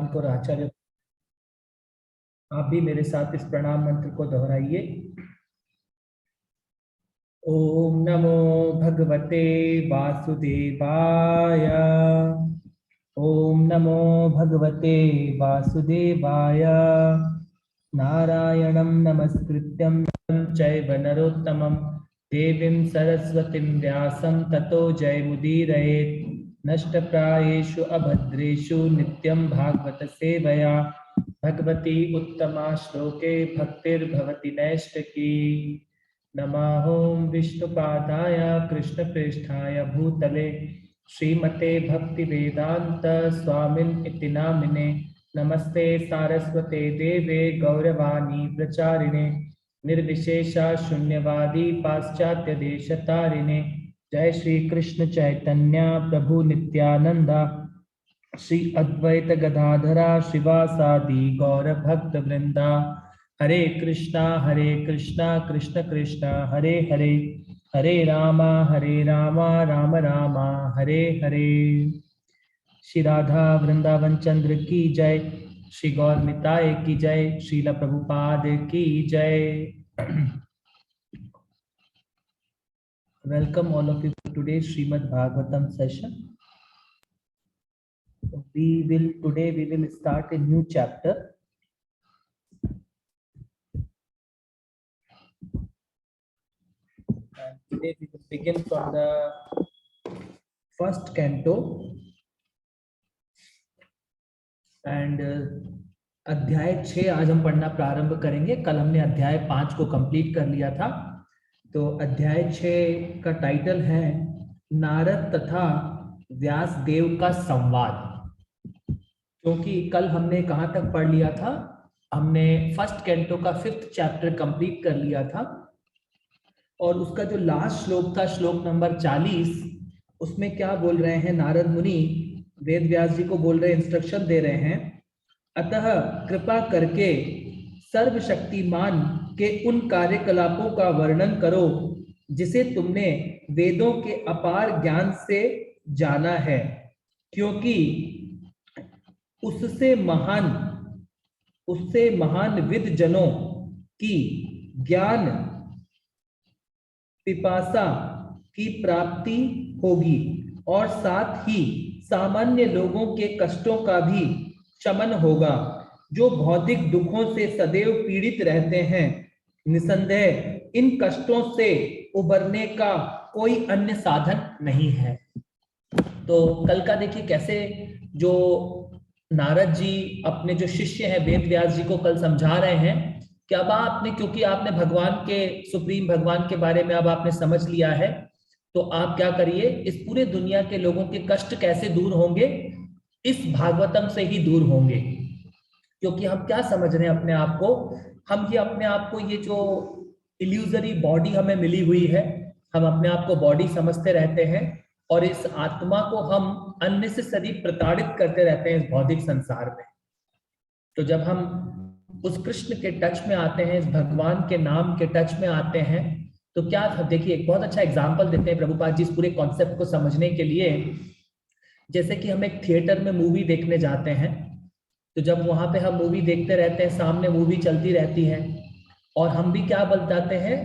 सिद्धांत और आचार्य। आप भी मेरे साथ इस प्रणाम मंत्र को दोहराइए। ओम नमो भगवते वासुदेवाय। ओम नमो भगवते वासुदेवाय। नारायणं नमस्कृत्यं चैव नरोत्तमं देवीं सरस्वतीं व्यासं ततो जयमुदीरयेत्। नष्टप्रायेषु अभद्रेषु नित्यं भागवत सेवया भगवती उत्तमा श्लोके भक्तिर्भवति नैष्ठिकी। नमः ओं विष्णुपादाय कृष्णप्रेष्ठाय भूतले श्रीमते भक्तिवेदांत स्वामिन् इति नामिने। नमस्ते सारस्वते देवे गौरवाणी प्रचारिणे निर्विशेषा शून्यवादी पाश्चात्य देशतारिणे। जय श्री कृष्ण चैतन्य प्रभु नित्यानंदा श्री अद्वैत गदाधरा शिवासादि गौर भक्त वृंदा। हरे कृष्णा कृष्ण कृष्णा हरे हरे, हरे रामा राम रामा हरे हरे। श्री राधा वृंदावन चंद्र की जय, श्री गौर निताय की जय, श्रील प्रभुपाद की जय। Welcome all of you to today's Srimad Bhagavatam session. Today we will start a new chapter. And today we will begin from the first canto and अध्याय 6 आज हम पढ़ना प्रारंभ करेंगे। कल हमने अध्याय 5 को कंप्लीट कर लिया था। तो अध्याय 6 का टाइटल है नारद तथा व्यास देव का संवाद। क्योंकि कल हमने कहाँ तक पढ़ लिया था, हमने फर्स्ट कैंटो का 5th चैप्टर कंप्लीट कर लिया था और उसका जो लास्ट श्लोक था, श्लोक नंबर 40, उसमें क्या बोल रहे हैं नारद मुनि वेद व्यास जी को बोल रहे, इंस्ट्रक्शन दे रहे हैं, अतः कृपा करके सर्वशक्तिमान के उन कार्यकलापों का वर्णन करो जिसे तुमने वेदों के अपार ज्ञान से जाना है, क्योंकि उससे महान विद जनों की ज्ञान पिपासा की प्राप्ति होगी और साथ ही सामान्य लोगों के कष्टों का भी शमन होगा जो भौतिक दुखों से सदैव पीड़ित रहते हैं। निसंदेह इन कष्टों से उबरने का कोई अन्य साधन नहीं है। तो कल का देखिए कैसे जो नारद जी अपने जो शिष्य हैं वेद व्यास जी को कल समझा रहे हैं कि अब आपने, क्योंकि आपने भगवान के सुप्रीम भगवान के बारे में अब आपने समझ लिया है, तो आप क्या करिए, इस पूरे दुनिया के लोगों के कष्ट कैसे दूर होंगे, इस भागवतम से ही दूर होंगे। क्योंकि हम क्या समझ रहे हैं अपने आप को, हम ये अपने आप को, ये जो इल्यूजरी बॉडी हमें मिली हुई है, हम अपने आप को बॉडी समझते रहते हैं और इस आत्मा को हम अननेसेसरी प्रताड़ित करते रहते हैं इस भौतिक संसार में। तो जब हम उस कृष्ण के टच में आते हैं, इस भगवान के नाम के टच में आते हैं, तो क्या देखिए एक बहुत अच्छा एग्जाम्पल देते हैं प्रभुपाद जी इस पूरे कॉन्सेप्ट को समझने के लिए। जैसे कि हम एक थिएटर में मूवी देखने जाते हैं, तो जब वहां पे हम मूवी देखते रहते हैं, सामने मूवी चलती रहती है और हम भी क्या बोल जाते हैं,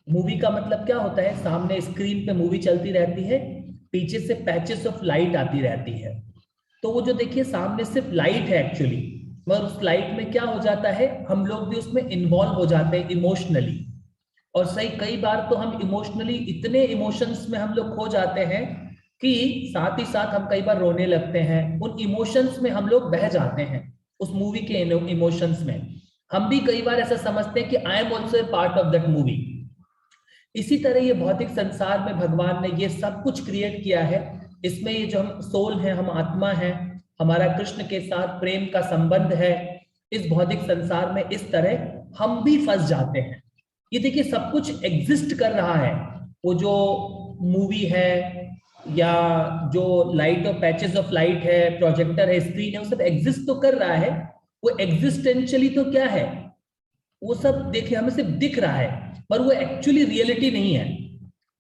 मूवी का मतलब क्या होता है, सामने स्क्रीन पे मूवी चलती रहती है, पीछे से पैचेस ऑफ लाइट आती रहती है। तो वो जो देखिए सामने सिर्फ लाइट है एक्चुअली, मगर उस लाइट में क्या हो जाता है, हम लोग भी उसमें इन्वॉल्व हो जाते हैं इमोशनली। और सही कई बार तो हम इमोशनली इतने इमोशंस में हम लोग खो जाते हैं कि साथ ही साथ हम कई बार रोने लगते हैं, उन इमोशंस में हम लोग बह जाते हैं, उस मूवी के इमोशंस में। हम भी कई बार ऐसा समझते हैं कि I am also a part of that movie. इसी तरह ये भौतिक संसार में भगवान ने ये सब कुछ क्रिएट किया है। इसमें ये जो हम सोल है, हम आत्मा है, हमारा कृष्ण के साथ प्रेम का संबंध है, इस भौतिक संसार में इस तरह हम भी फंस जाते हैं। ये देखिए सब कुछ एग्जिस्ट कर रहा है, वो जो मूवी है या जो लाइट और पैचेस ऑफ लाइट है, प्रोजेक्टर है, स्क्रीन है, वो सब एग्जिस्ट तो कर रहा है। वो एग्जिस्टेंशियली तो क्या है, वो सब देखिए हमें सिर्फ दिख रहा है, पर वो एक्चुअली रियलिटी नहीं है।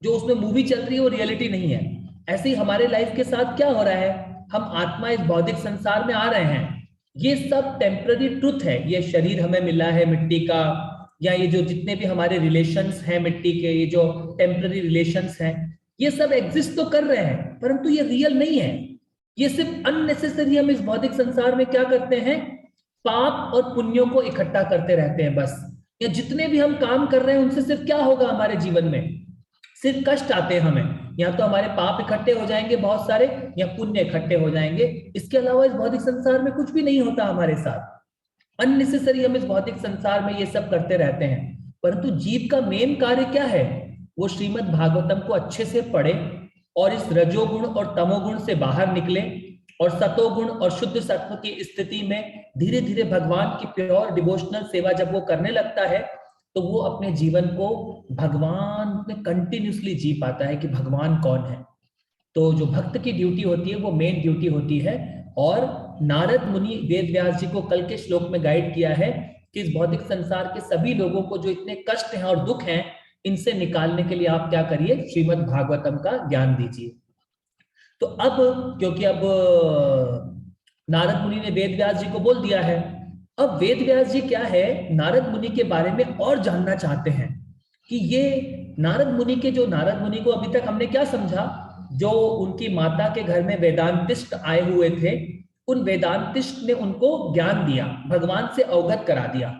जो उसमें मूवी चल रही है वो रियलिटी नहीं है। ऐसे ही हमारे लाइफ के साथ क्या हो रहा है, हम आत्मा इस भौतिक संसार में आ रहे हैं, ये सब टेम्पररी ट्रुथ है। ये शरीर हमें मिला है मिट्टी का, या ये जो जितने भी हमारे रिलेशंस हैं मिट्टी के, ये जो टेम्पररी रिलेशंस हैं, ये सब एग्जिस्ट तो कर रहे हैं, परंतु ये रियल नहीं है। ये सिर्फ अननेसेसरी हम इस भौतिक संसार में क्या करते हैं, पाप और पुण्यों को इकट्ठा करते रहते हैं बस। या जितने भी हम काम कर रहे हैं उनसे सिर्फ क्या होगा हमारे जीवन में, सिर्फ कष्ट आते हैं हमें। या तो हमारे पाप इकट्ठे हो जाएंगे बहुत सारे, या पुण्य इकट्ठे हो जाएंगे। इसके अलावा इस भौतिक संसार में कुछ भी नहीं होता हमारे साथ। अननेसेसरी हम इस भौतिक संसार में ये सब करते रहते हैं। परंतु जीव का मेन कार्य क्या है, वो श्रीमद् भागवतम को अच्छे से पढ़े और इस रजोगुण और तमोगुण से बाहर निकले, और सतोगुण और शुद्ध सत्व की स्थिति में धीरे धीरे भगवान की प्योर डिवोशनल सेवा जब वो करने लगता है, तो वो अपने जीवन को भगवान में कंटिन्यूसली जी पाता है कि भगवान कौन है। तो जो भक्त की ड्यूटी होती है वो मेन ड्यूटी होती है। और नारद मुनि वेद व्यास जी को कल के श्लोक में गाइड किया है कि इस भौतिक संसार के सभी लोगों को जो इतने कष्ट हैं और दुख हैं, इनसे निकालने के लिए आप क्या करिए, श्रीमद् भागवतम का ज्ञान दीजिए। तो अब क्योंकि अब नारद मुनि ने वेद व्यास जी को बोल दिया है, अब वेद व्यास जी क्या है, नारद मुनि के बारे में और जानना चाहते हैं कि ये नारद मुनि के, जो नारद मुनि को अभी तक हमने क्या समझा, जो उनकी माता के घर में वेदांतिस्ट आए हुए थे, उन वेदांतिस्ट ने उनको ज्ञान दिया, भगवान से अवगत करा दिया।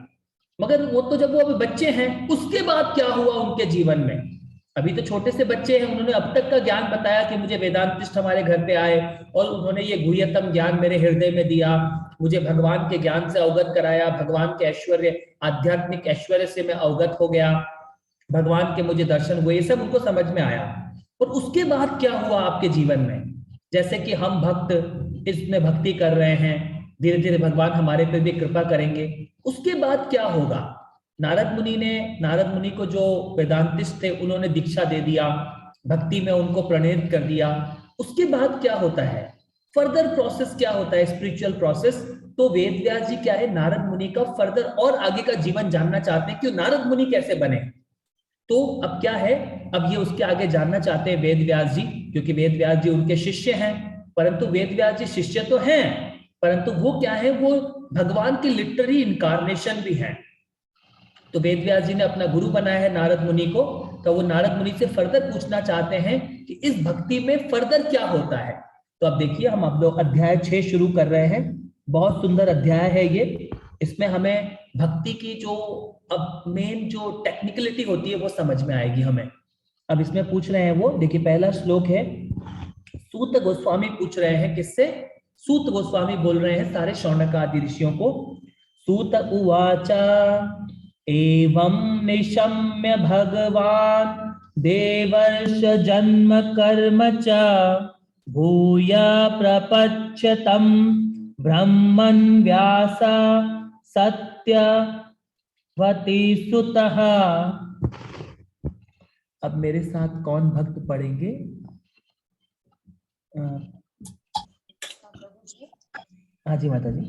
मगर वो तो जब वो अभी बच्चे हैं, उसके बाद क्या हुआ उनके जीवन में, अभी तो छोटे से बच्चे हैं, उन्होंने अब तक का ज्ञान बताया कि मुझे वेदांतिस्ट हमारे घर पे आए और उन्होंने ये गुह्यतम ज्ञान मेरे हृदय में दिया, मुझे भगवान के ज्ञान से अवगत कराया, भगवान के ऐश्वर्य, आध्यात्मिक ऐश्वर्य से मैं अवगत हो गया, भगवान के मुझे दर्शन हुए, ये सब उनको समझ में आया। और उसके बाद क्या हुआ आपके जीवन में, जैसे कि हम भक्त इसमें भक्ति कर रहे हैं, धीरे धीरे भगवान हमारे पे भी कृपा करेंगे। उसके बाद क्या होगा, नारद मुनि को जो वेदांतिस्ट थे उन्होंने दीक्षा दे दिया, भक्ति में उनको प्रणीत कर दिया। उसके बाद क्या होता है, फर्दर प्रोसेस क्या होता है, स्पिरिचुअल प्रोसेस। तो वेद व्यास जी क्या है, नारद मुनि का फर्दर और आगे का जीवन जानना चाहते हैं कि नारद मुनि कैसे बने। तो अब क्या है, अब ये उसके आगे जानना चाहते हैं वेद व्यास जी, क्योंकि वेद व्यास जी उनके शिष्य हैं। परंतु वेद व्यास जी शिष्य तो हैं, परंतु वो क्या है, वो भगवान की लिटररी इनकारनेशन भी है। तो वेद व्यास जी ने अपना गुरु बनाया है नारद मुनि को, तो वो नारद मुनि से फर्दर पूछना चाहते हैं कि इस भक्ति में फर्दर क्या होता है। तो अब देखिए, हम अब लोग अध्याय 6 शुरू कर रहे हैं। बहुत सुंदर अध्याय है ये। इसमें हमें भक्ति की जो अब मेन जो टेक्निकलिटी होती है वो समझ में आएगी हमें। अब इसमें पूछ रहे हैं वो, देखिए पहला श्लोक है, सूत गोस्वामी पूछ रहे हैं, किससे, सूत गोस्वामी बोल रहे हैं सारे शौनकादि ऋषियों को। सूत उवाचा एवं निशम्य भगवान देवर्ष जन्म कर्म च भूय प्रपच्यतं ब्रह्मन् व्यास सत्यवती सुतः। अब मेरे साथ कौन भक्त पढ़ेंगे? हाँ जी माता जी,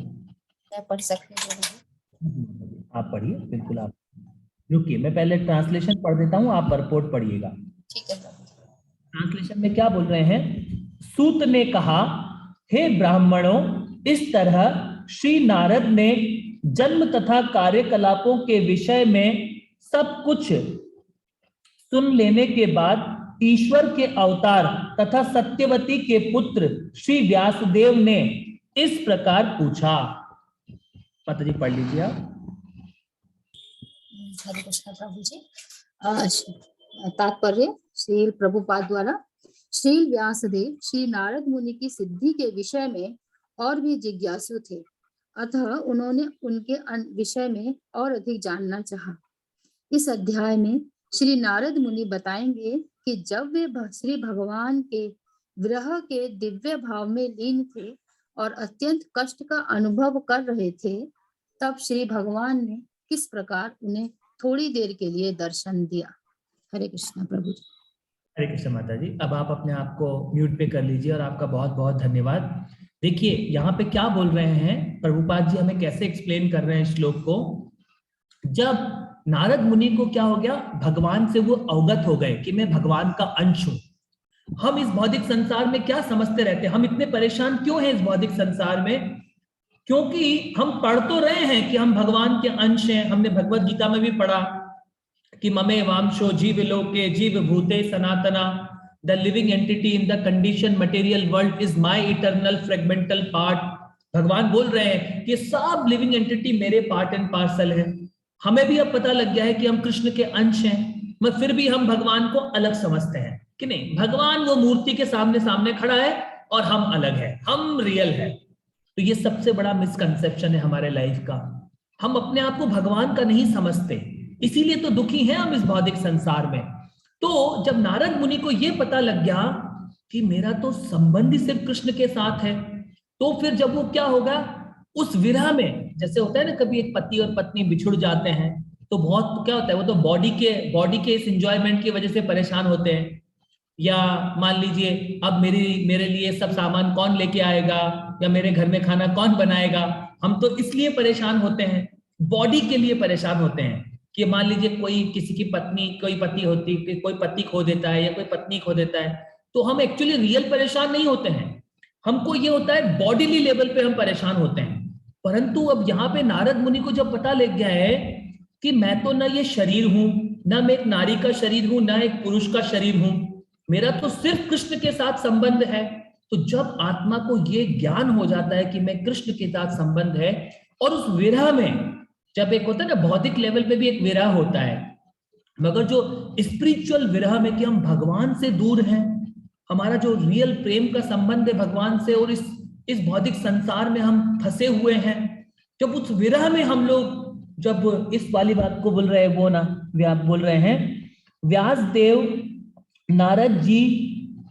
मैं पढ़ सकती हूँ। आप पढ़िए, बिल्कुल आप रुकिए, मैं पहले ट्रांसलेशन पढ़ देता हूँ, आप परपोर्ट पढ़िएगा। ठीक है। ट्रांसलेशन में क्या बोल रहे हैं, सूत ने कहा, हे ब्राह्मणों, इस तरह श्री नारद ने जन्म तथा कार्यकलापों के विषय में सब कुछ सुन लेने के बाद ईश्वर के अवतार तथा सत्यवती के पुत्र श्री व्यासदेव ने इस प्रकार पूछा। माता जी पढ़ लीजिए आप। हरे कृष्ण प्रभु जी। तात्पर्य श्री प्रभुपाद द्वारा श्री व्यासदेव श्री नारद मुनि की सिद्धि के विषय में और भी जिज्ञासु थे, अतः उन्होंने उनके विषय में और अधिक जानना चाहा। इस अध्याय में श्री नारद मुनि बताएंगे कि जब वे श्री भगवान के विरह के दिव्य भाव में लीन थे और अत्यंत कष्ट का अनुभव कर रहे थे, तब श्री भगवान ने किस प्रकार उन्हें थोड़ी देर के लिए दर्शन दिया। हरे कृष्ण प्रभु जी। हरे कृष्ण माता जी। अब आप अपने आप को म्यूट पे कर लीजिए और आपका बहुत बहुत धन्यवाद। देखिए यहाँ पे क्या बोल रहे हैं प्रभुपाद जी, हमें कैसे एक्सप्लेन कर रहे हैं श्लोक को। जब नारद मुनि को क्या हो गया, भगवान से वो अवगत हो गए कि मैं भगवान का अंश हूं। हम इस भौतिक संसार में क्या समझते रहते हैं, हम इतने परेशान क्यों हैं इस भौतिक संसार में, क्योंकि हम पढ़ तो रहे हैं कि हम भगवान के अंश हैं, हमने भगवत गीता में भी पढ़ा कि ममे वांशो जीव लोके जीव भूते सनातना, the living entity in the condition material world is my eternal fragmental part. भगवान बोल रहे हैं कि सब लिविंग एंटिटी मेरे पार्ट एंड पार्सल है। हमें भी अब पता लग गया है कि हम कृष्ण के अंश हैं, मगर फिर भी हम भगवान को अलग समझते हैं कि नहीं, भगवान वो मूर्ति के सामने सामने खड़ा है और हम अलग है, हम रियल है। तो ये सबसे बड़ा मिसकंसेप्शन है हमारे लाइफ का। हम अपने आप को भगवान का नहीं समझते, इसीलिए तो दुखी हैं हम इस भौतिक संसार में। तो जब नारद मुनि को यह पता लग गया कि मेरा तो संबंध ही सिर्फ कृष्ण के साथ है, तो फिर जब वो क्या होगा, उस विरह में, जैसे होता है ना कभी एक पति और पत्नी बिछुड़ जाते हैं तो बहुत क्या होता है, वो तो बॉडी के इस एंजॉयमेंट की वजह से परेशान होते हैं। या मान लीजिए अब मेरे लिए सब सामान कौन लेके आएगा, या मेरे घर में खाना कौन बनाएगा, हम तो इसलिए परेशान होते हैं, बॉडी के लिए परेशान होते हैं। कि मान लीजिए कोई किसी की पत्नी, कोई पति होती, कोई पति खो देता है या कोई पत्नी खो देता है, तो हम एक्चुअली रियल परेशान नहीं होते हैं, हमको ये होता है बॉडीली लेवल पे हम परेशान होते हैं। परंतु अब यहाँ पे नारद मुनि को जब पता लग गया है कि मैं तो ना ये शरीर हूं, ना मैं एक नारी का शरीर हूं, ना एक पुरुष का शरीर हूं, मेरा तो सिर्फ कृष्ण के साथ संबंध है। तो जब आत्मा को ये ज्ञान हो जाता है कि मैं कृष्ण के साथ संबंध है, और उस विरह में, जब एक होता है ना भौतिक लेवल पे भी एक विरह होता है, मगर जो स्पिरिचुअल विरह में कि हम भगवान से दूर हैं, हमारा जो रियल प्रेम का संबंध है भगवान से, और इस भौतिक संसार में हम फंसे हुए हैं, जब उस विरह में हम लोग जब इस वाली बात को बोल रहे हैं, वो ना बोल रहे हैं, व्यास देव नारद जी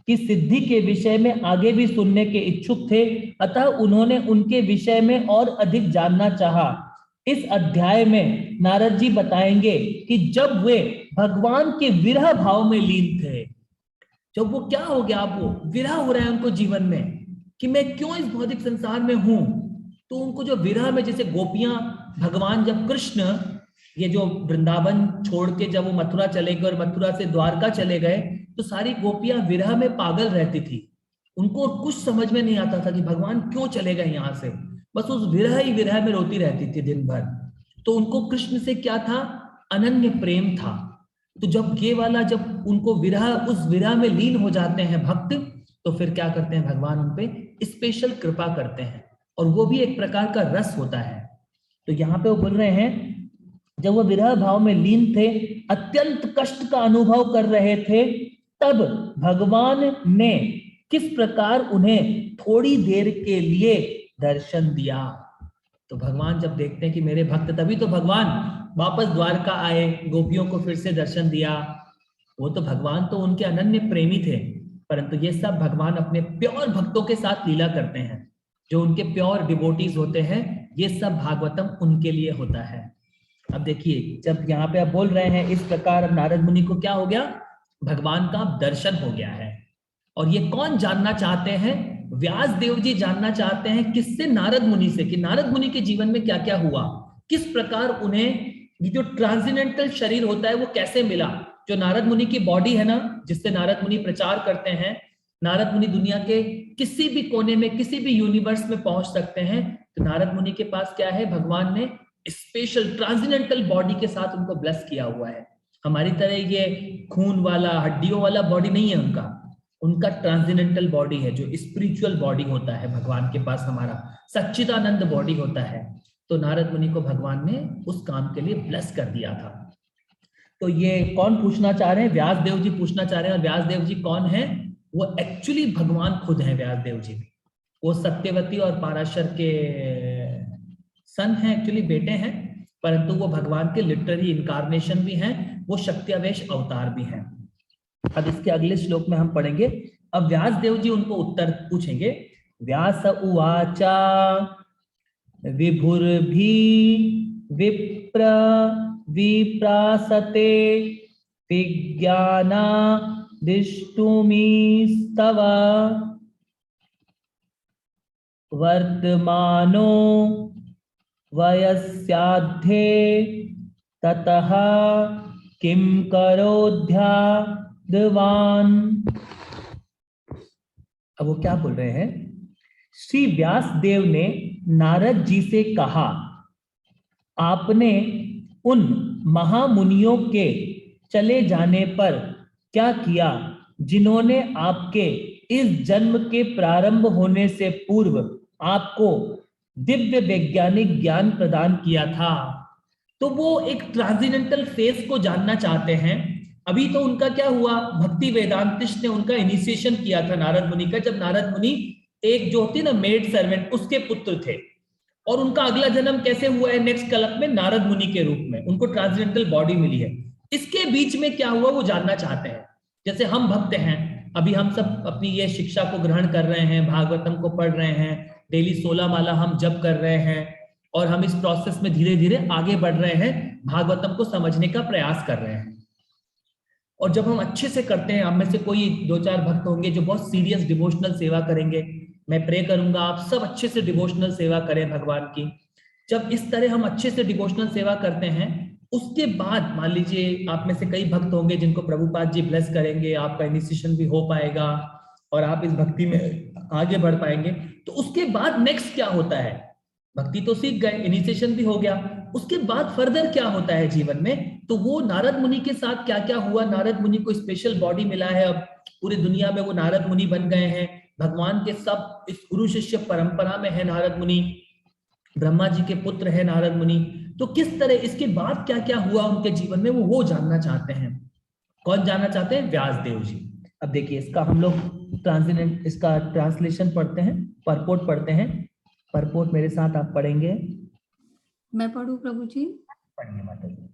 की सिद्धि के विषय में आगे भी सुनने के इच्छुक थे, अतः उन्होंने उनके विषय में और अधिक जानना चाहा। इस अध्याय में नारद जी बताएंगे कि जब वे भगवान के विरह भाव में लीन थे, जब वो क्या हो गया, आप वो विरह हो रहा है उनको जीवन में कि मैं क्यों इस भौतिक संसार में हूं, तो उनको जो विरह में, जैसे गोपियां, भगवान जब कृष्ण ये जो वृंदावन छोड़ के जब वो मथुरा चले गए और मथुरा से द्वारका चले गए, तो सारी गोपियां विरह में पागल रहती थी, उनको कुछ समझ में नहीं आता था कि भगवान क्यों चले गए यहाँ से, बस उस विरह ही विरह में रोती रहती थी दिन भर। तो उनको कृष्ण से क्या था, अनन्य प्रेम था। तो जब ये वाला, जब उनको विरह, उस विरह में लीन हो जाते हैं भक्त, तो फिर क्या करते हैं, भगवान उन पे स्पेशल कृपा करते हैं, और वो भी एक प्रकार का रस होता है। तो यहाँ पे वो बोल रहे हैं, जब वो विरह भाव में लीन थे, अत्यंत कष्ट का अनुभव कर रहे थे, तब भगवान ने किस प्रकार उन्हें थोड़ी देर के लिए दर्शन दिया। तो भगवान जब देखते हैं कि मेरे भक्त, तभी तो भगवान वापस द्वारका आए, गोपियों को फिर से दर्शन दिया। वो तो भगवान तो उनके अनन्य प्रेमी थे, परंतु ये सब भगवान अपने प्योर भक्तों के साथ लीला करते हैं, जो उनके प्योर डिवोटीज होते हैं, ये सब भागवतम उनके लिए होता है। अब देखिए, जब यहाँ पे आप बोल रहे हैं इस प्रकार, नारद मुनि को क्या हो गया, भगवान का दर्शन हो गया है। और ये कौन जानना चाहते हैं, व्यास देव जी जानना चाहते हैं, किससे, नारद मुनि से, कि नारद मुनि के जीवन में क्या क्या हुआ, किस प्रकार उन्हें ये जो ट्रांसेंडेंटल शरीर होता है वो कैसे मिला। जो नारद मुनि की बॉडी है ना, जिससे नारद मुनि प्रचार करते हैं, नारद मुनि दुनिया के किसी भी कोने में, किसी भी यूनिवर्स में पहुंच सकते हैं। तो नारद मुनि के पास क्या है, भगवान ने स्पेशल ट्रांसेंडेंटल बॉडी के साथ उनको ब्लेस किया हुआ है। हमारी तरह ये खून वाला, हड्डियों वाला बॉडी नहीं है उनका, उनका ट्रांसेंडेंटल बॉडी है, जो स्पिरिचुअल बॉडी होता है भगवान के पास, हमारा सच्चिदानंद बॉडी होता है। तो नारद मुनि को भगवान ने उस काम के लिए ब्लेस कर दिया था। तो ये कौन पूछना चाह रहे हैं, व्यास देव जी पूछना चाह रहे हैं। और व्यास देव जी कौन है, वो एक्चुअली भगवान खुद हैं। व्यास देव जी वो सत्यवती और पाराशर के सन हैं, एक्चुअली बेटे हैं, परंतु वो भगवान के लिटररी इनकारनेशन भी हैं, वो शक्त्यावेश अवतार भी हैं। अब इसके अगले श्लोक में हम पढ़ेंगे। अब व्यास देव जी उनको उत्तर पूछेंगे। व्यास उवाचा विभुर्भी विप्र विप्रासते विज्ञाना दिष्टुमीस्तव वर्तमानो वयस्याध्ये ततः किम करोध्याद्वान्। अब वो क्या बोल रहे हैं, श्री व्यास देव ने नारद जी से कहा, आपने उन महामुनियों के चले जाने पर क्या किया जिन्होंने आपके इस जन्म के प्रारंभ होने से पूर्व आपको दिव्य वैज्ञानिक ज्ञान प्रदान किया था। तो वो एक ट्रांसेंडेंटल फेस को जानना चाहते हैं। अभी तो उनका क्या हुआ, भक्ति वेदांतिश ने उनका इनिशिएशन किया था नारद मुनि का, जब नारद मुनि एक जो होती ना मेड सर्वेंट, उसके पुत्र थे, और उनका अगला जन्म कैसे हुआ है नेक्स्ट कल्प में नारद मुनि के रूप में, उनको ट्रांसेंडेंटल बॉडी मिली है। इसके बीच में क्या हुआ वो जानना चाहते हैं। जैसे हम भक्त हैं, अभी हम सब अपनी ये शिक्षा को ग्रहण कर रहे हैं, भागवतम को पढ़ रहे हैं, डेली 16 माला हम जप कर रहे हैं, और हम इस प्रोसेस में धीरे धीरे आगे बढ़ रहे हैं, भागवतम को समझने का प्रयास कर रहे हैं। और जब हम अच्छे से करते हैं, हम में से कोई 2-4 भक्त होंगे जो बहुत सीरियस डिवोशनल सेवा करेंगे। मैं प्रे करूंगा आप सब अच्छे से डिवोशनल सेवा करें भगवान की। जब इस तरह हम अच्छे से डिवोशनल सेवा करते हैं, उसके बाद मान लीजिए आप में से कई भक्त होंगे जिनको प्रभुपाद जी ब्लेस करेंगे, आपका इनिशिएशन भी हो पाएगा और आप इस भक्ति में आगे बढ़ पाएंगे। तो उसके बाद नेक्स्ट क्या होता है, भक्ति तो सीख गए, इनिशिएशन भी हो गया, उसके बाद फर्दर क्या होता है जीवन में, तो वो नारद मुनि के साथ क्या क्या हुआ। नारद मुनि को स्पेशल बॉडी मिला है, अब पूरी दुनिया में वो नारद मुनि बन गए हैं, भगवान के सब इस गुरु शिष्य परंपरा में है नारद मुनि, ब्रह्मा जी के पुत्र है नारद मुनि। तो किस तरह इसके बाद क्या क्या हुआ उनके जीवन में वो जानना चाहते हैं। कौन जानना चाहते हैं? व्यास देव जी। अब देखिए इसका हम लोग ट्रांसलेशन, इसका ट्रांसलेशन पढ़ते हैं, परपोर्ट पढ़ते हैं। परपोर्ट मेरे साथ आप पढ़ेंगे। मैं पढ़ूं प्रभु जी? पढ़िए माता जी।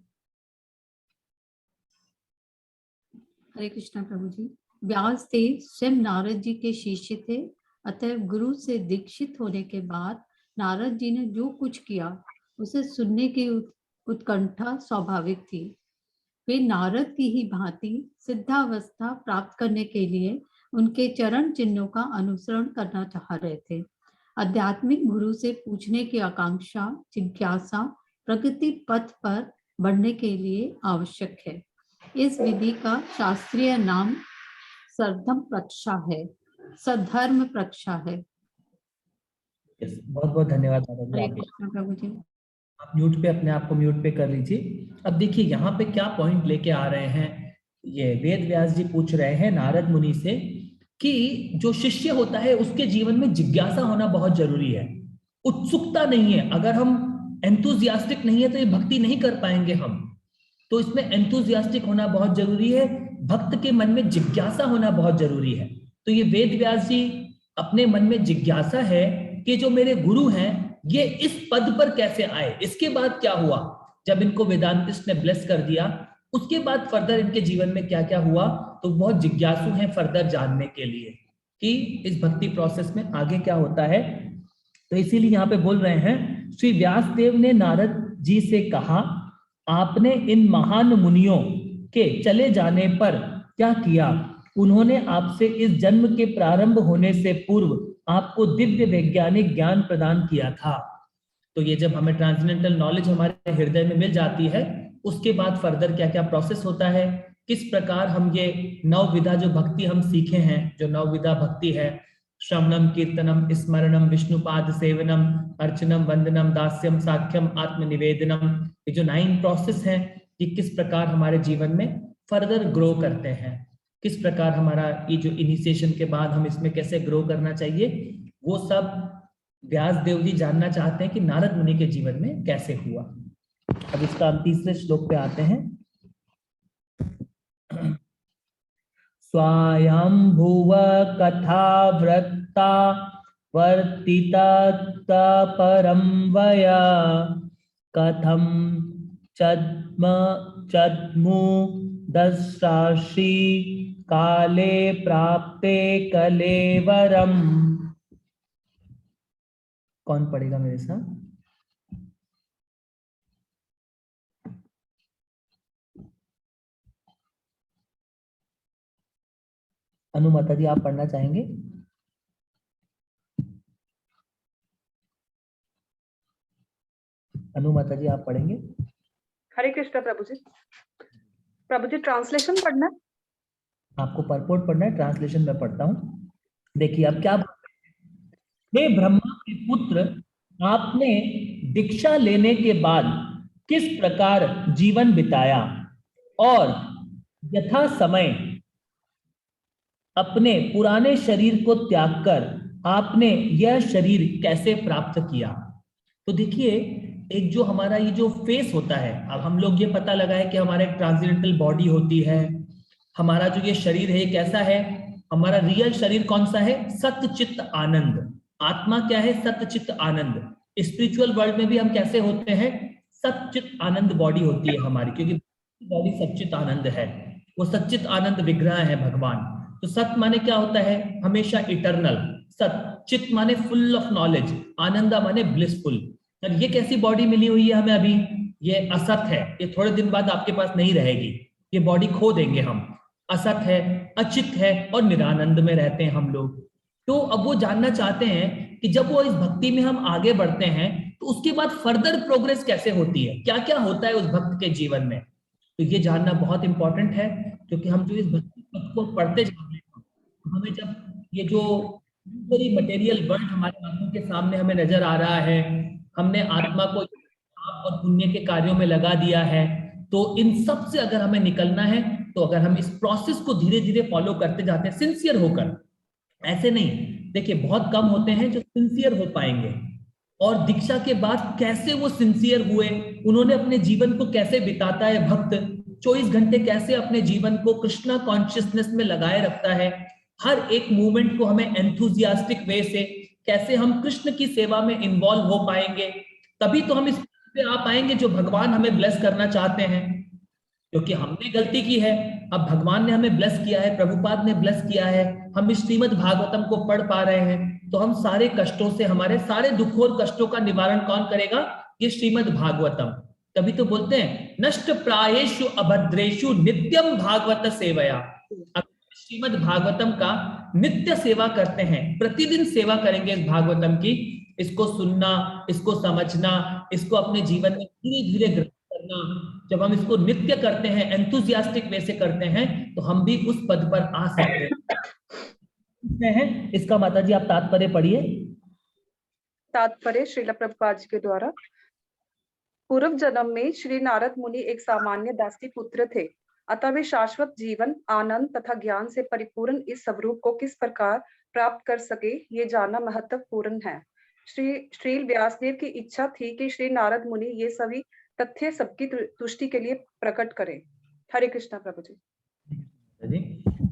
हरे कृष्णा प्रभु जी। व्यास देव स्वयं नारद जी के शिष्य थे, अतः गुरु से दीक्षित होने के बाद नारद जी ने जो कुछ किया उसे सुनने की उत्कंठा स्वाभाविक थी। वे नारद की ही भांति सिद्धावस्था प्राप्त करने के लिए उनके चरण चिन्हों का अनुसरण करना चाह रहे थे। आध्यात्मिक गुरु से पूछने की आकांक्षा, जिज्ञासा प्रगति पथ पर बढ़ने के लिए आवश्यक है। इस विधि का शास्त्रीय नाम सद्धर्म प्रक्षा है, सद्धर्म प्रक्षा है। बहुत बहुत धन्यवाद हरे कृष्ण प्रभु जी। आप म्यूट पे अपने आप को म्यूट पे कर लीजिए। अब देखिए यहाँ पे क्या पॉइंट लेके आ रहे हैं, ये वेद व्यास जी पूछ रहे हैं नारद मुनि से कि जो शिष्य होता है उसके जीवन में जिज्ञासा होना बहुत जरूरी है, उत्सुकता नहीं है। अगर हम एंथुजियास्टिक नहीं है तो ये भक्ति नहीं कर पाएंगे हम, तो इसमें एंथुजियास्टिक होना बहुत जरूरी है, भक्त के मन में जिज्ञासा होना बहुत जरूरी है। तो ये वेद व्यास जी अपने मन में जिज्ञासा है कि जो मेरे गुरु हैं ये इस पद पर कैसे आए। इसके बाद क्या हुआ, जब इनको वेदांतिस्ट ने ब्लेस कर दिया, उसके बाद फर्दर इनके जीवन में क्या क्या हुआ, तो बहुत जिज्ञासु हैं फर्दर जानने के लिए कि इस भक्ति प्रोसेस में आगे क्या होता है। तो इसीलिए यहाँ पे बोल रहे हैं, श्री व्यास देव ने नारद जी से कहा, आपने इन महान मुनियों के चले जाने पर क्या किया, उन्होंने आपसे इस जन्म के प्रारंभ होने से पूर्व आपको दिव्य वैज्ञानिक ज्ञान प्रदान किया था। तो ये जब हमें ट्रांसेंडेंटल नॉलेज हमारे हृदय में मिल जाती है, उसके बाद फर्दर क्या क्या प्रोसेस होता है, किस प्रकार हम ये नवविधा जो भक्ति हम सीखे हैं, जो नवविधा भक्ति है, श्रवणम कीर्तनम स्मरणम विष्णुपाद सेवनम अर्चनम वंदनम दास्यम साख्यम आत्मनिवेदनम, ये जो 9 प्रोसेस हैं, ये किस प्रकार हमारे जीवन में फर्दर ग्रो करते हैं, किस प्रकार हमारा ये जो इनिशिएशन के बाद हम इसमें कैसे ग्रो करना चाहिए, वो सब व्यास देव जी जानना चाहते हैं कि नारद मुनि के जीवन में कैसे हुआ। अब इसका हम तीसरे श्लोक पे आते हैं। स्वायंभुव कथा वृत्ता वर्तिता परम वया कथम चद्मु दस्राशि काले प्राप्ते कलेवरम। कौन पढ़ेगा मेरे साथ? अनुमाता जी आप पढ़ना चाहेंगे? अनुमाता जी आप पढ़ेंगे? हरे कृष्ण प्रभु जी। प्रभु जी ट्रांसलेशन पढ़ना है? आपको परपोर्ट पढ़ना है, ट्रांसलेशन में पढ़ता हूँ। देखिए अब क्या, हे ब्रह्मा के पुत्र आपने दीक्षा लेने के बाद किस प्रकार जीवन बिताया और यथा समय अपने पुराने शरीर को त्याग कर आपने यह शरीर कैसे प्राप्त किया। तो देखिए, एक जो हमारा ये जो फेस होता है, अब हम लोग ये पता लगा है कि हमारा एक ट्रांसेंडेंटल बॉडी होती है, हमारा जो ये शरीर है ये कैसा है, हमारा रियल शरीर कौन सा है, सतचित्त आनंद। आत्मा क्या है, सतचित्त आनंद। स्पिरिचुअल वर्ल्ड में भी हम कैसे होते हैं, सच्चित आनंद बॉडी होती है हमारी, क्योंकि बॉडी सच्चित आनंद है, वो सच्चित आनंद विग्रह है भगवान। तो सत माने क्या होता है, हमेशा इटर्नल। सच्चित माने फुल ऑफ नॉलेज, आनंदा माने ब्लिसफुल। और ये कैसी बॉडी मिली हुई है हमें अभी, ये असत है, ये थोड़े दिन बाद आपके पास नहीं रहेगी, ये बॉडी खो देंगे हम। असत है, अचित है और निरानंद में रहते हैं हम लोग। तो अब वो जानना चाहते हैं कि जब वो इस भक्ति में हम आगे बढ़ते हैं तो उसके बाद फर्दर प्रोग्रेस कैसे होती है, क्या क्या होता है उस भक्त के जीवन में। तो ये जानना बहुत इंपॉर्टेंट है, क्योंकि हम जो इस भक्ति पथ को पढ़ते जा रहे हैं, हमें जब ये जो मटेरियल वर्ल्ड हमारे आंखों के सामने हमें नजर आ रहा है, हमने आत्मा को पाप और पुण्य के कार्यों में लगा दिया है, तो इन सब से अगर हमें निकलना है, तो अगर हम इस प्रोसेस को धीरे धीरे फॉलो करते जाते हैं सिंसियर होकर, ऐसे नहीं, देखिए बहुत कम होते हैं जो सिंसियर हो पाएंगे। और दीक्षा के बाद कैसे वो सिंसियर हुए, उन्होंने अपने जीवन को कैसे बिताता है भक्त, 24 घंटे कैसे अपने जीवन को कृष्णा कॉन्शियसनेस में लगाए रखता है, हर एक मूवमेंट को हमें एंथुजियास्टिक वे से कैसे हम कृष्ण की सेवा में इन्वॉल्व हो पाएंगे, तभी तो हम इस पे आ पाएंगे जो भगवान हमें ब्लेस करना चाहते हैं। क्योंकि हमने गलती की है, अब भगवान ने हमें ब्लेस किया है, प्रभुपाद ने ब्लेस किया है, हम इस श्रीमद् भागवतम को पढ़ पा रहे हैं, तो हम सारे कष्टों से, हमारे सारे दुखों और कष्टों का निवारण कौन करेगा, ये श्रीमद् भागवतम। तभी तो बोलते हैं नष्ट प्रायेषु अभद्रेषु नित्यम भागवत सेवया। श्रीमद् भागवतम का नित्य सेवा करते हैं, प्रतिदिन सेवा करेंगे इस भागवतम की, इसको सुनना, इसको समझना, इसको अपने जीवन में धीरे धीरे ग्रहण करना, जब हम इसको नित्य करते हैं, एंथुजियास्टिक वे से करते हैं, तो हम भी उस पद पर आ सकते हैं। इसका माता जी आप तात्पर्य पढ़िए। तात्पर्य श्रील प्रभुपाद जी के द्वारा। पूर्व जन्म में श्री नारद मुनि एक सामान्य दासी पुत्र थे, अतः वे शाश्वत जीवन, आनंद तथा ज्ञान से परिपूर्ण इस स्वरूप को किस प्रकार प्राप्त कर सके, ये जानना महत्वपूर्ण है। श्री व्यासदेव की इच्छा थी कि श्री नारद मुनि ये सभी तथ्य सबकी तुष्टि के लिए प्रकट करें। हरे कृष्णा प्रभु जी।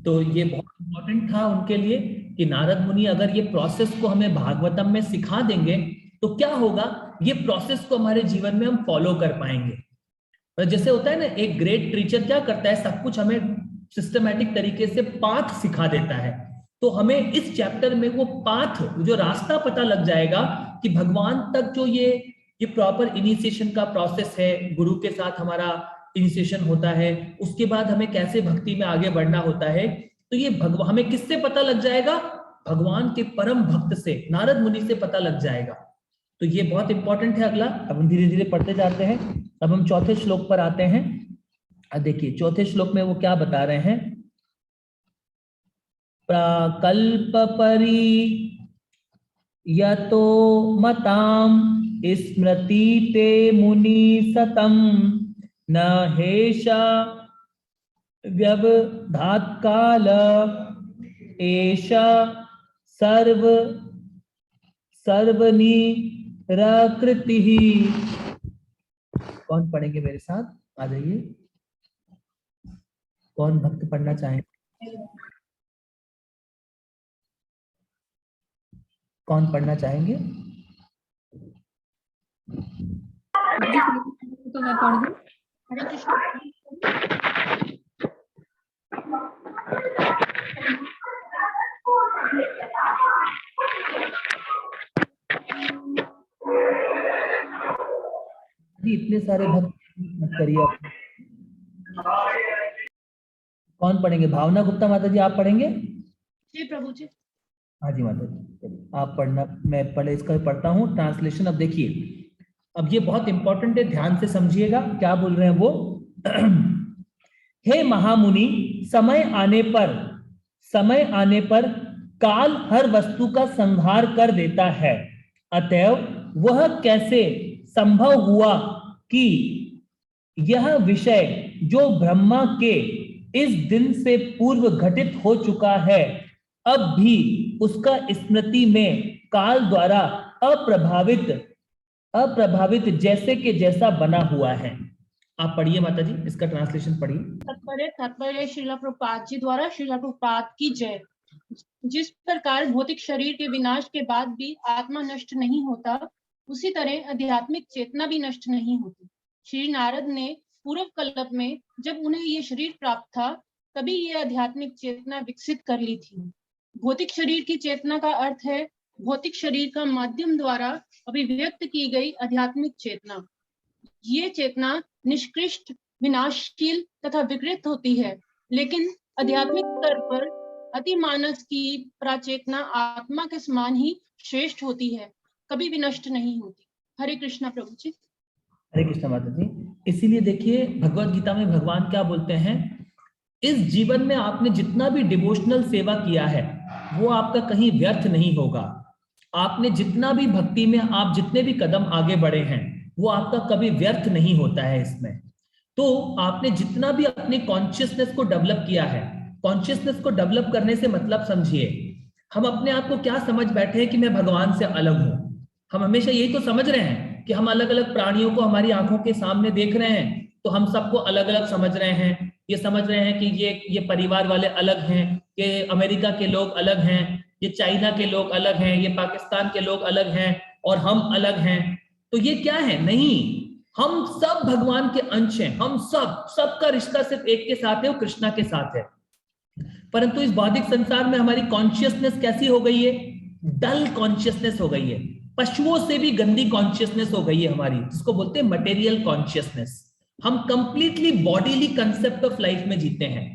तो ये बहुत इंपॉर्टेंट था उनके लिए कि नारद मुनि अगर ये प्रोसेस को हमें भागवतम में सिखा देंगे तो क्या होगा, ये प्रोसेस को हमारे जीवन में हम फॉलो कर पाएंगे। जैसे होता है ना, एक ग्रेट टीचर क्या करता है, सब कुछ हमें सिस्टमैटिक तरीके से पाथ सिखा देता है, तो हमें इस चैप्टर में वो पाथ, जो रास्ता पता लग जाएगा कि भगवान तक जो ये प्रॉपर इनिशिएशन का प्रोसेस है, गुरु के साथ हमारा इनिशिएशन होता है, उसके बाद हमें कैसे भक्ति में आगे बढ़ना होता है, तो ये हमें किससे पता लग जाएगा, भगवान के परम भक्त से, नारद मुनि से पता लग जाएगा। तो ये बहुत इंपॉर्टेंट है। अगला अब हम धीरे धीरे पढ़ते जाते हैं। अब हम चौथे श्लोक पर आते हैं। देखिए चौथे श्लोक में वो क्या बता रहे हैं, प्राकल्प परि यतो मताम स्मृति ते मुनि सतम न हेषा व्यवधात काल एषा सर्वनिरकृति। कौन पढ़ेंगे मेरे साथ, आ जाइए, कौन भक्त पढ़ना चाहेंगे, कौन पढ़ना चाहेंगे? तो मैं पढ़ दूं। हरे कृष्ण। इतने सारे भक्त मत करिए। कौन पढ़ेंगे? भावना गुप्ता माता जी आप पढ़ेंगे? जी प्रभु जी। हाँ जी माता जी आप पढ़ना, मैं पहले इसका पढ़ता हूँ ट्रांसलेशन। अब देखिए, अब ये बहुत इंपॉर्टेंट है, ध्यान से समझिएगा क्या बोल रहे हैं वो। हे महामुनि, समय आने पर काल हर वस्तु का संहार कर देता है, अतएव वह कैसे संभव हुआ कि यह विषय जो ब्रह्मा के इस दिन से पूर्व घटित हो चुका है, अब भी उसका स्मृति में काल द्वारा अप्रभावित जैसे के जैसा बना हुआ है। आप पढ़िए माता जी, इसका ट्रांसलेशन पढ़िए। तात्पर्य श्रीला प्रभुपाद जी द्वारा। श्रीला प्रभुपाद की जय। जिस प्रकार भौतिक शरीर के विनाश के बाद भी आत्मा नष्ट नहीं होता, उसी तरह आध्यात्मिक चेतना भी नष्ट नहीं होती। श्री नारद ने पूर्व कल्प में जब उन्हें ये शरीर प्राप्त था, तभी ये आध्यात्मिक चेतना विकसित कर ली थी। भौतिक शरीर की चेतना का अर्थ है भौतिक शरीर का माध्यम द्वारा अभिव्यक्त की गई आध्यात्मिक चेतना। ये चेतना निष्कृष्ट, विनाशशील तथा विकृत होती है, लेकिन आध्यात्मिक स्तर पर अतिमानस की प्राचेतना आत्मा के समान ही श्रेष्ठ होती है, कभी भी नष्ट नहीं होती। हरे कृष्णा प्रभु जी। हरे कृष्णा माता जी। इसीलिए देखिए भगवत गीता में भगवान क्या बोलते हैं, इस जीवन में आपने जितना भी डिवोशनल सेवा किया है वो आपका कहीं व्यर्थ नहीं होगा। आपने जितना भी भक्ति में आप जितने भी कदम आगे बढ़े हैं वो आपका कभी व्यर्थ नहीं होता है इसमें। तो आपने जितना भी अपने कॉन्शियसनेस को डेवलप किया है, कॉन्शियसनेस को डेवलप करने से मतलब समझिए, हम अपने आप को क्या समझ बैठे हैं कि मैं भगवान से अलग हूं। हम हमेशा यही तो समझ रहे हैं कि हम अलग अलग प्राणियों को हमारी आंखों के सामने देख रहे हैं, तो हम सबको अलग अलग समझ रहे हैं। ये समझ रहे हैं कि ये परिवार वाले अलग हैं, ये अमेरिका के लोग अलग हैं, ये चाइना के लोग अलग हैं, ये पाकिस्तान के लोग अलग हैं और हम अलग हैं। तो ये क्या है? नहीं, हम सब भगवान के अंश हैं। हम सबका रिश्ता सिर्फ एक के साथ है, वो कृष्णा के साथ है। परंतु इस भौतिक संसार में हमारी कॉन्शियसनेस कैसी हो गई है? डल कॉन्शियसनेस हो गई है, पशुओं से भी गंदी कॉन्शियसनेस हो गई है हमारी, जिसको बोलते हैं मटेरियल कॉन्शियसनेस। हम completely bodily concept of life में जीते हैं।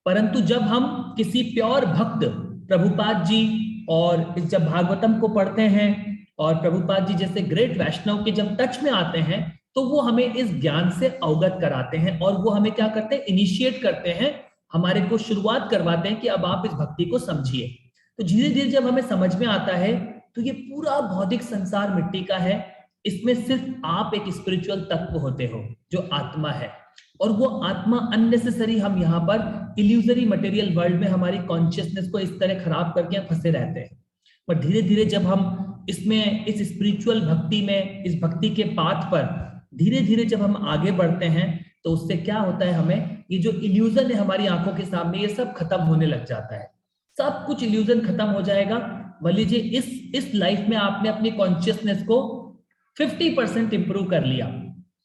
परंतु जब हम किसी प्योर भक्त प्रभुपाद जी और जब भागवतम को पढ़ते हैं और प्रभुपाद जी जैसे ग्रेट वैष्णव के जब टच में आते हैं, तो वो हमें इस ज्ञान से अवगत कराते हैं और वो हमें क्या करते हैं? इनिशिएट करते हैं, हमारे को शुरुआत करवाते हैं कि अब आप इस भक्ति को समझिए। तो धीरे धीरे जब हमें समझ में आता है तो ये पूरा भौतिक संसार मिट्टी का है, इसमें सिर्फ आप एक स्पिरिचुअल तत्व होते हो जो आत्मा है, और वो आत्मा अननेसेसरी हम यहाँ पर इल्यूजरी मटेरियल वर्ल्ड में हमारी कॉन्शियसनेस को इस तरह खराब करके फंसे रहते हैं। पर धीरे धीरे जब हम इसमें इस स्पिरिचुअल भक्ति में, इस भक्ति के पाथ पर धीरे धीरे जब हम आगे बढ़ते हैं, तो उससे क्या होता है, हमें ये जो इल्यूजन है हमारी आंखों के सामने, ये सब खत्म होने लग जाता है। सब कुछ इल्यूजन खत्म हो जाएगा। मान लीजिए इस लाइफ में आपने अपनी कॉन्शियसनेस को 50% इंप्रूव कर लिया,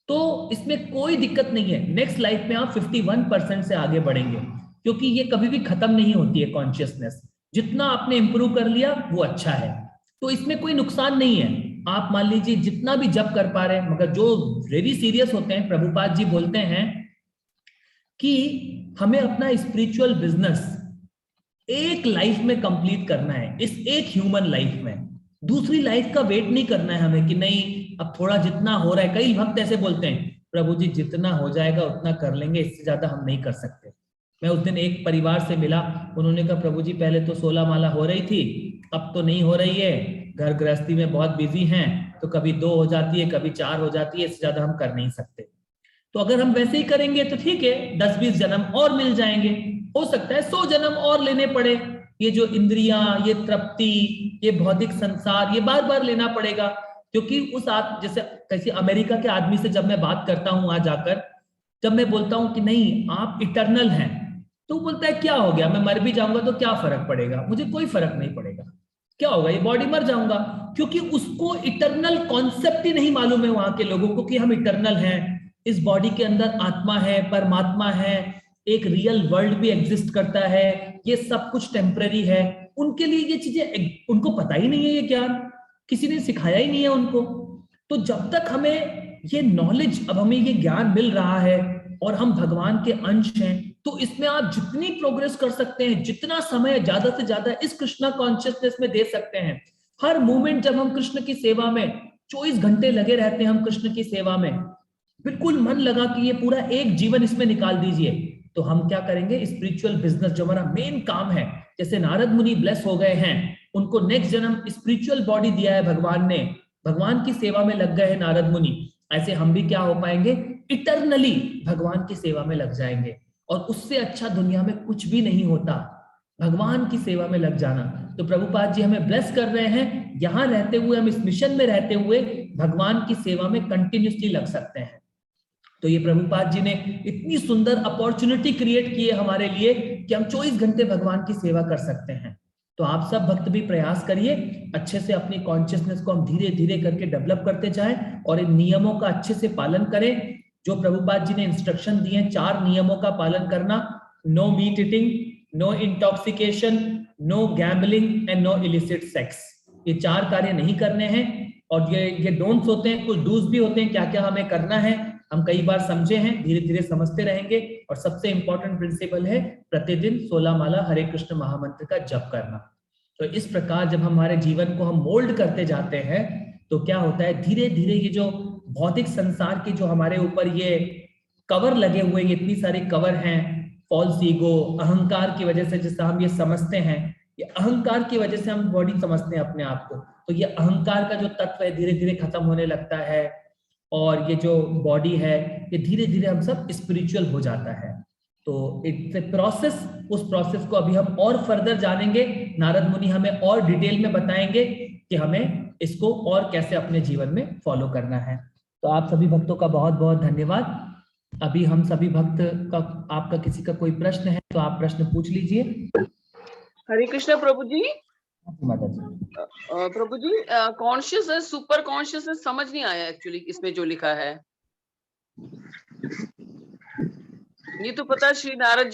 तो इसमें कोई दिक्कत नहीं है। नेक्स्ट लाइफ में आप 51% से आगे बढ़ेंगे, क्योंकि ये कभी भी खत्म नहीं होती है कॉन्शियसनेस। जितना आपने इंप्रूव कर लिया वो अच्छा है, तो इसमें कोई नुकसान नहीं है। आप मान लीजिए जितना भी जप कर पा रहे हैं, मगर जो वेरी सीरियस होते हैं, प्रभुपाद जी बोलते हैं कि हमें अपना स्पिरिचुअल बिजनेस एक लाइफ में कंप्लीट करना है, इस एक ह्यूमन लाइफ में। दूसरी लाइफ का वेट नहीं करना है हमें कि नहीं अब थोड़ा जितना हो रहा है। कई भक्त ऐसे बोलते हैं, प्रभु जी जितना हो जाएगा उतना कर लेंगे, इससे ज्यादा हम नहीं कर सकते। मैं उस दिन एक परिवार से मिला, उन्होंने कहा प्रभु जी पहले तो 16 माला हो रही थी, अब तो नहीं हो रही है, घर गृहस्थी में बहुत बिजी हैं, तो कभी 2 हो जाती है, कभी 4 हो जाती है, इससे ज्यादा हम कर नहीं सकते। तो अगर हम वैसे ही करेंगे तो ठीक है, 10-20 जन्म और मिल जाएंगे, हो सकता है 100 जन्म और लेने पड़े। ये जो इंद्रियां, ये तृप्ति, ये भौतिक संसार, ये बार बार लेना पड़ेगा। क्योंकि उस जैसे कैसे अमेरिका के आदमी से जब मैं बात करता हूं वहां जाकर, जब मैं बोलता हूं कि नहीं आप इटर्नल हैं, तो बोलता है क्या हो गया, मैं मर भी जाऊंगा तो क्या फर्क पड़ेगा, मुझे कोई फर्क नहीं पड़ेगा, क्या होगा, ये बॉडी मर जाऊंगा। क्योंकि उसको इटर्नल कॉन्सेप्ट ही नहीं मालूम है वहां के लोगों को कि हम इटर्नल हैं, इस बॉडी के अंदर आत्मा है, परमात्मा है, एक रियल वर्ल्ड भी एग्जिस्ट करता है, ये सब कुछ टेम्पररी है। उनके लिए ये चीजें उनको पता ही नहीं है, ये ज्ञान किसी ने सिखाया ही नहीं है उनको। तो जब तक हमें ये नॉलेज, अब हमें ये ज्ञान मिल रहा है और हम भगवान के अंश हैं, तो इसमें आप जितनी प्रोग्रेस कर सकते हैं, जितना समय ज्यादा से ज्यादा इस कृष्णा कॉन्शियसनेस में दे सकते हैं। हर मोमेंट जब हम कृष्ण की सेवा में 24 घंटे लगे रहते हैं, हम कृष्ण की सेवा में बिल्कुल मन लगा कि ये पूरा एक जीवन इसमें निकाल दीजिए, तो हम क्या करेंगे, स्पिरिचुअल बिजनेस जो हमारा मेन काम है, जैसे नारद मुनि ब्लेस हो गए हैं, उनको नेक्स्ट जन्म स्पिरिचुअल बॉडी दिया है भगवान ने, भगवान की सेवा में लग गए हैं नारद मुनि, ऐसे हम भी क्या हो पाएंगे, इटरनली भगवान की सेवा में लग जाएंगे। और उससे अच्छा दुनिया में कुछ भी नहीं होता, भगवान की सेवा में लग जाना। तो प्रभुपाद जी हमें ब्लेस कर रहे हैं, यहाँ रहते हुए हम इस मिशन में रहते हुए भगवान की सेवा में कंटिन्यूसली लग सकते हैं। तो ये प्रभुपाद जी ने इतनी सुंदर अपॉर्चुनिटी क्रिएट की है हमारे लिए कि हम 24 घंटे भगवान की सेवा कर सकते हैं। तो आप सब भक्त भी प्रयास करिए, अच्छे से अपनी कॉन्शियसनेस को हम धीरे धीरे करके डेवलप करते जाएं और इन नियमों का अच्छे से पालन करें जो प्रभुपाद जी ने इंस्ट्रक्शन दिए हैं। 4 नियमों का पालन करना, no meat eating, no intoxication, no gambling and no illicit sex. ये 4 कार्य नहीं करने हैं। और ये डोंट्स होते हैं, कुछ डूज भी होते हैं, क्या क्या हमें करना है हम कई बार समझे हैं, धीरे धीरे समझते रहेंगे। और सबसे इंपॉर्टेंट प्रिंसिपल है प्रतिदिन 16 माला हरे कृष्ण महामंत्र का जप करना। तो इस प्रकार जब हमारे जीवन को हम मोल्ड करते जाते हैं तो क्या होता है, धीरे धीरे ये जो भौतिक संसार के जो हमारे ऊपर ये कवर लगे हुए, ये इतनी सारी कवर हैं, फॉल्स ईगो, अहंकार की वजह से जिससे हम ये समझते हैं, ये अहंकार की वजह से हम बॉडी समझते हैं अपने आप को, तो ये अहंकार का जो तत्व है धीरे धीरे खत्म होने लगता है। और ये जो बॉडी है ये धीरे धीरे हम सब स्पिरिचुअल हो जाता है। तो इट्स ए प्रोसेस, उस प्रोसेस को अभी हम और फर्दर जानेंगे। नारद मुनि हमें और डिटेल में बताएंगे कि हमें इसको और कैसे अपने जीवन में फॉलो करना है। तो आप सभी भक्तों का बहुत बहुत धन्यवाद। अभी हम सभी भक्त का, आपका किसी का कोई प्रश्न है तो आप प्रश्न पूछ लीजिए। हरे कृष्ण प्रभु जी। माता जी, प्रभु जी, कॉन्शियसनेस सुपर कॉन्शियसनेस समझ नहीं आया एक्चुअली इसमें जो लिखा है। ये तो पता श्री नारद